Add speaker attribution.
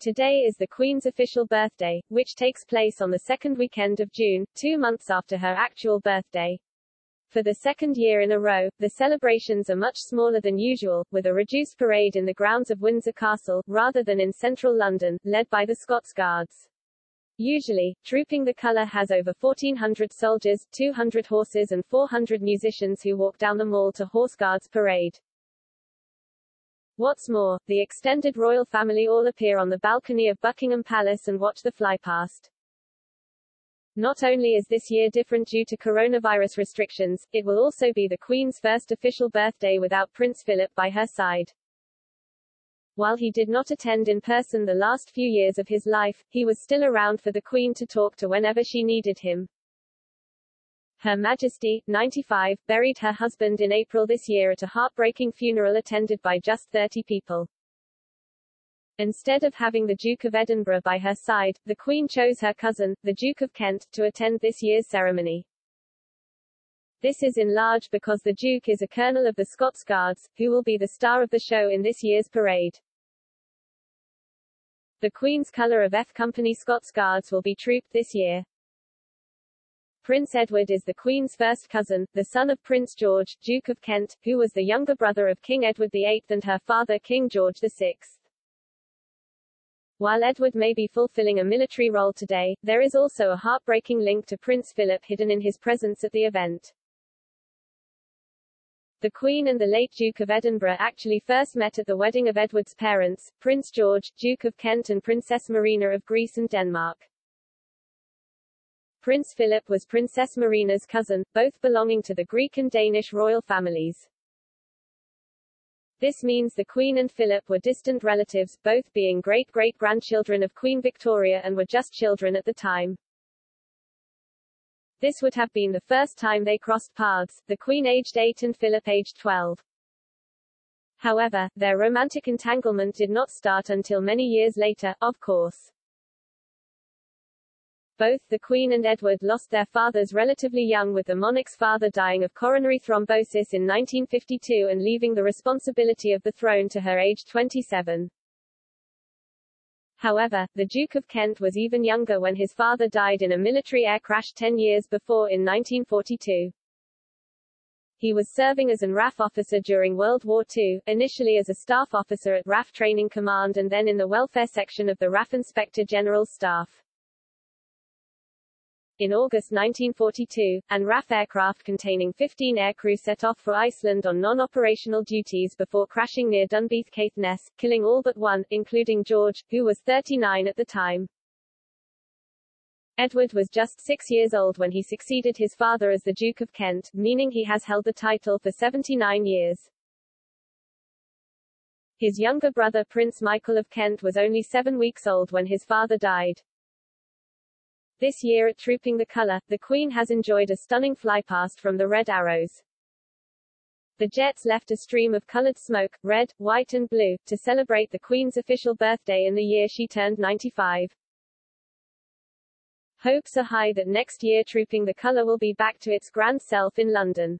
Speaker 1: Today is the Queen's official birthday, which takes place on the second weekend of June, 2 months after her actual birthday. For the second year in a row, the celebrations are much smaller than usual, with a reduced parade in the grounds of Windsor Castle, rather than in central London, led by the Scots Guards. Usually, Trooping the Colour has over 1,400 soldiers, 200 horses and 400 musicians who walk down the Mall to Horse Guards Parade. What's more, the extended royal family all appear on the balcony of Buckingham Palace and watch the flypast. Not only is this year different due to coronavirus restrictions, it will also be the Queen's first official birthday without Prince Philip by her side. While he did not attend in person the last few years of his life, he was still around for the Queen to talk to whenever she needed him. Her Majesty, 95, buried her husband in April this year at a heartbreaking funeral attended by just 30 people. Instead of having the Duke of Edinburgh by her side, the Queen chose her cousin, the Duke of Kent, to attend this year's ceremony. This is in large because the Duke is a colonel of the Scots Guards, who will be the star of the show in this year's parade. The Queen's colour of F Company Scots Guards will be trooped this year. Prince Edward is the Queen's first cousin, the son of Prince George, Duke of Kent, who was the younger brother of King Edward VIII and her father King George VI. While Edward may be fulfilling a military role today, there is also a heartbreaking link to Prince Philip hidden in his presence at the event. The Queen and the late Duke of Edinburgh actually first met at the wedding of Edward's parents, Prince George, Duke of Kent and Princess Marina of Greece and Denmark. Prince Philip was Princess Marina's cousin, both belonging to the Greek and Danish royal families. This means the Queen and Philip were distant relatives, both being great-great-grandchildren of Queen Victoria and were just children at the time. This would have been the first time they crossed paths, the Queen aged 8 and Philip aged 12. However, their romantic entanglement did not start until many years later, of course. Both the Queen and Edward lost their fathers relatively young, with the monarch's father dying of coronary thrombosis in 1952 and leaving the responsibility of the throne to her aged 27. However, the Duke of Kent was even younger when his father died in a military air crash 10 years before in 1942. He was serving as an RAF officer during World War II, initially as a staff officer at RAF Training Command and then in the welfare section of the RAF Inspector General's staff. In August 1942, an RAF aircraft containing 15 aircrew set off for Iceland on non-operational duties before crashing near Dunbeath Caithness, killing all but one, including George, who was 39 at the time. Edward was just 6 years old when he succeeded his father as the Duke of Kent, meaning he has held the title for 79 years. His younger brother Prince Michael of Kent was only 7 weeks old when his father died. This year at Trooping the Colour, the Queen has enjoyed a stunning flypast from the Red Arrows. The jets left a stream of coloured smoke, red, white and blue, to celebrate the Queen's official birthday in the year she turned 95. Hopes are high that next year Trooping the Colour will be back to its grand self in London.